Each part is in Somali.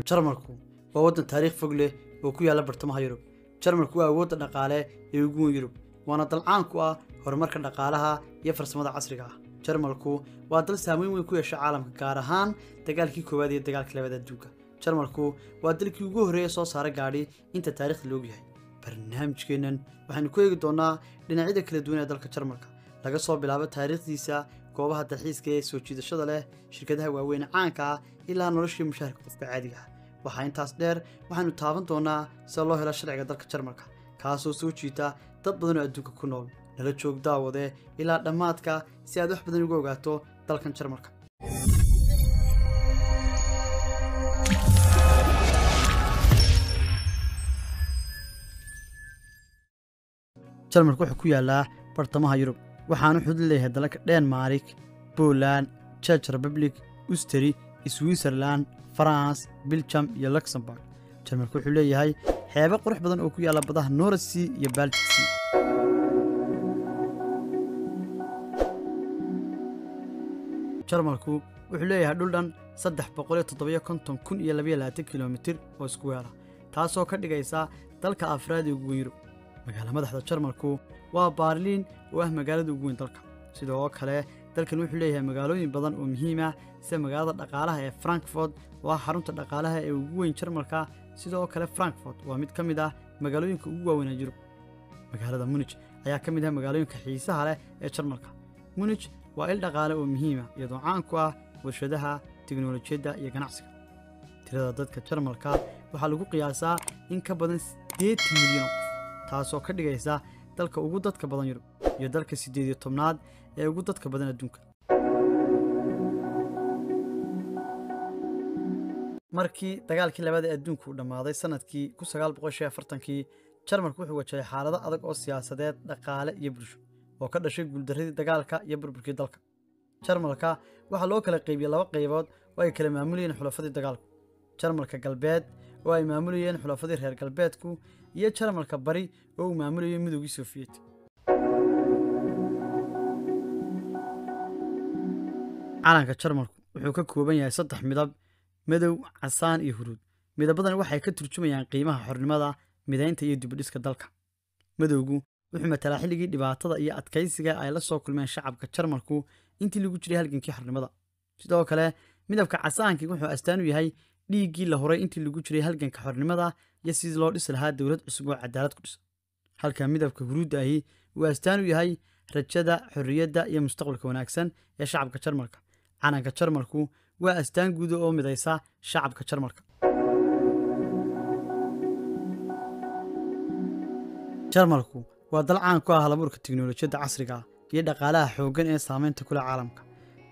Jarmalku waa waddan taariikh fog leh oo ku yaalla bartamaha Yurub. Jarmalku waa awoodda dhaqaale ee ugu weyn Yurub, waana dal caan ku ah horumarka dhaqaalaha iyo farsamada casriga ah. Jarmalku waa dal saameyn weyn ku yeeshay caalamka, gaar ahaan dagaalkii koowaad iyo dagaalkii labaad adduunka. Jarmalku waa dalkii ugu horreeyay soo saaray gaadhi inta taariikhda la og yahay. Barnaamijkeennan waxaynu ku eegi doonaa dhinacyada kala duwan ee dalka Jarmalka, laga soo bilaabo taariikhdiisa, goobaha dalxiiska ee soo jiidashada leh, shirkadaha waaweyn ee caanka ah, ilaa noloshii mushaharka qofka caadiga ah. waxaa intaas dheer waxaanu taaban doonaa sida loo helo sharciga dalka Jarmalka, kaasoo soo jiita dad badan oo adduunka ku nool. nala joog daawade ilaa dhammaadka si aad wax badan uga ogaato dalkan Jarmalka. Jarmalku wuxuu ku yaalaa bartamaha Yurub, waxaanu xuduud leeyahay dalalka Denmark, Poland, Czech Republic, Austria, Switzerland, France, Belgium iyo Luxembourg. Jarmalku wuxuu leeyahay xeebo qurux badan oo ku yaala badaha North Sea iyo Baltic Sea. Jarmalku wuxuu leeyahay dhul dhan 357,222 kiiloomitir oo isku weera, taasoo ka dhigaysa dalka afraad ee ugu weyn Yurub. magaalada madaxda Jarmalku waa Berlin oo ah magaalada ugu weyn dalka. sidoo kale dalkan wuxuu leeyahay magaalooyin badan oo muhiim ah sida magaalada dhaqaalaha ee Frankfurt oo ah xarunta dhaqaalaha ee ugu weyn Jarmalka. sidoo kale Frankfurt waa mid ka mid ah magaalooyinka ugu waaweyn ee Yurub. magaalada Munich ayaa ka mid ah magaalooyinka xiisaha leh ee Jarmalka. Munich waa il dhaqaale oo muhiim ah iyadoo caan ku ah warshadaha, tiknoolajiyadda iyo ganacsiga. tirada dadka Jarmalka waxaa lagu qiyaasaa in ka badan 80 milyan, taasoo ka dhigaysa dalka ugu dadka badan Yurub iyo dalka 18aad ee ugu dadka badan adduunka. markii dagaalkii labaad ee adduunku dhamaaday sanadkii 1940, Jarmalku wuxuu wajahay xaalado adag oo siyaasadeed, dhaqaale iyo bulsho oo ka dhashay guuldaradii dagaalka iyo burburkii dalka. Jarmalka waxaa loo kala qaybiyay laba qaybood oo ay kala maamulayeen xulafadii dagaalku: Jarmalka galbeed oo ay maamulayeen xulafadii reer galbeedku, iyo Jarmalka bari oo uu maamulayay midowgii Soviet. calanka Jarmalku wuxuu ka kooban yahay 3 midab: madow, casaan iyo huruud. midabadan waxay ka turjumayaan qiimaha xornimada, mideynta iyo dibadhiska dalka. madowgu wuxuu matalaa xilligii dhibaatada iyo adkaysiga ay la soo kulmeen shacabka Jarmalku intii lagu jiray halgankii xornimada. sidoo kale midabka casaankii wuxuu astaan u yahay dhiiggii la horay intii lagu jiray halganka xornimada iyo sidii loo dhisi lahaa dowlad cusub oo cadaalad ku dhisan. halka midabka huruudda ahi uu astaan u yahay rajada, xorriyadda iyo mustaqbalka wanaagsan ee shacabka Jarmalka. calanka Jarmalku waa astaan guud oo midaysa shacabka Jarmalka. Jarmalku waa dal caan ku ah halabuurka tiknoolajiyadda casriga ah iyo dhaqaalaha xooggan ee saameynta ku leh caalamka.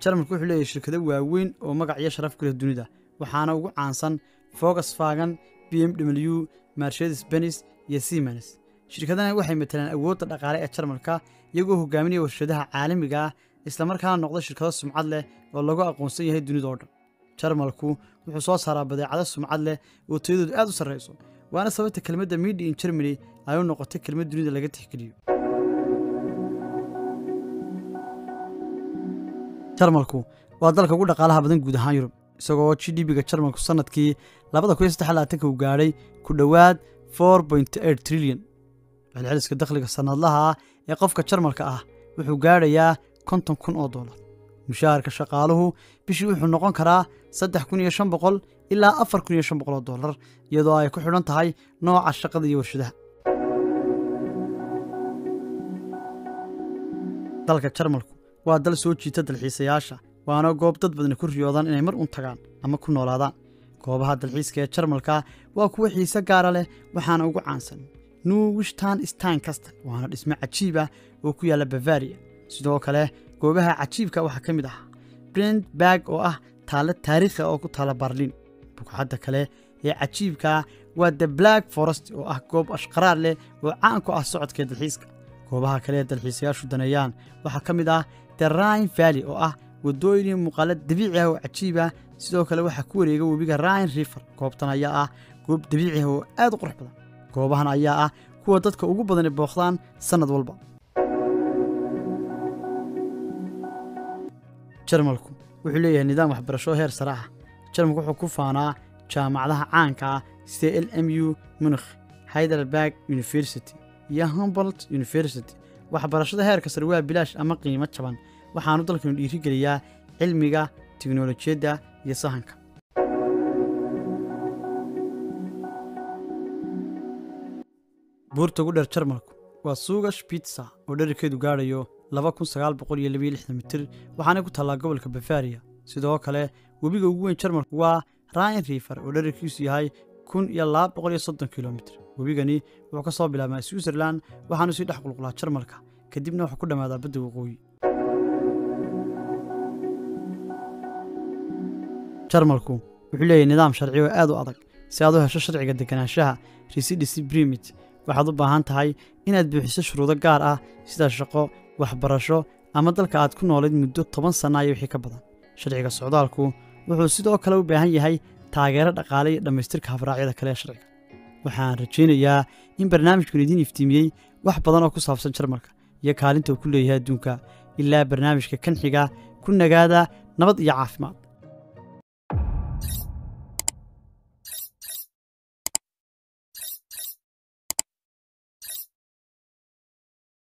Jarmalku wuxuu leeyahay shirkado waaweyn oo magac iyo sharaf ku leh dunida, waxaana ugu caansan Volkswagen, BMW, Mercedes-Benz iyo Siemens. shirkadahani waxay matalaan awoodda dhaqaale ee Jarmalka, iyagoo hogaaminaya warshadaha caalamiga ah, isla markaana noqda shirkado sumcad leh oo lagu aqoonsan yahay dunida oo dhan. Jarmalku wuxuu soo saaraa badeecado sumcad leh oo tayadoodu aad u sarreyso, waana sababta kelmadda Made in Germany ay u noqotay kelmad dunida laga tixgeliyo. Jarmalku waa dalka ugu dhaqaalaha badan guud ahaan Yurub, isagoo GDP-ga Jarmalku sanadkii 2023 uu gaadhay ku dhowaad 4.8 trilyan. celceliska dakhliga sanadlaha ah ee qofka Jarmalka ah wuxuu gaadhayaa $50,000. mushaharka shaqaaluhu bishii wuxuu noqon karaa $3,500 ilaa $4,500, iyadoo ay ku xidhan tahay nooca shaqada iyo warshadaha. dalka Jarmalku waa dal soo jiita dalxiisayaasha, waana goob dad badan ku riyoodaan inay mar un tagaan ama ku noolaadaan. goobaha dalxiiska ee Jarmalka waa kuwa xiise gaar leh, waxaana ugu caansan Neuschwanstein Castle, waana dhisme cajiib ah oo ku yaalla Bavaria. sidoo kale goobaha cajiibka waxaa ka mid ah Brandenburg oo ah taalo taariikhi ah oo ku taala Berlin. buuxadda kale ee cajiibka waa The Black Forest oo ah goob ashqaraar leh oo caan ku ah socodka dalxiiska. goobaha kale ee dalxiisayaashu daneeyaan waxaa ka mid ah The Rhine Valley oo ah wadooyin muuqaal dabiici ah oo cajiib ah. sidoo kale waxaa ku wareega webiga Rhine River. goobtan ayaa ah goob dabiici ah oo aad u qurux badan. goobahan ayaa ah kuwa dadka ugu badan ee booqdaan sanad walba. Jarmalku wuxuu leeyahay nidaam waxbarasho heer sare ah. Jarmalku wuxuu ku faanaa jaamacadaha caanka ah sida LMU Munich, Heidelberg University iyo Humboldt University. waxbarashada heerka sare waa bilaash ama qiimo jaban, waxaanu dalkanu dhiirigeliyaa cilmiga, tiknoolajiyadda iyo sahanka. buurta ugu dheer Jarmalku waa Zugspitze oo dhererkeedu gaadhayo 2962 mitir, waxaana ku taallaa gobolka Bavaria. sidoo kale webiga ugu weyn Jarmalku waa Rhine River oo dhererkiisu yahay 1230 kilomitir. webigani wuxuu ka soo bilaabmaa Switzerland waxaanu sii dhex qulqulaa Jarmalka, kadibna wuxuu ku dhamaadaa badda waqooyi. Jarmalku wuxuu leeyahay nidaam sharci oo aad u adag. si aad u hesho sharciga deganaanshaha Residency Permit, waxaad u baahan tahay inaad buuxiso shuruudo gaar ah sida shaqo, waxbarasho ama dalka aad ku noolayd muddo 10 sano iyo wixii ka badan. sharciga socdaalku wuxuu sidoo kale u baahan yahay taageero dhaqaale iyo dhamaystirka habraacyada kale ee sharciga. waxaan rajaynayaa in barnaamijkan idin iftiimiyey wax badan oo ku saabsan Jarmalka iyo kaalinta uu ku leeyahay adduunka. ilaa barnaamijka kan xiga, ku nagaada nabad iyo caafimaad.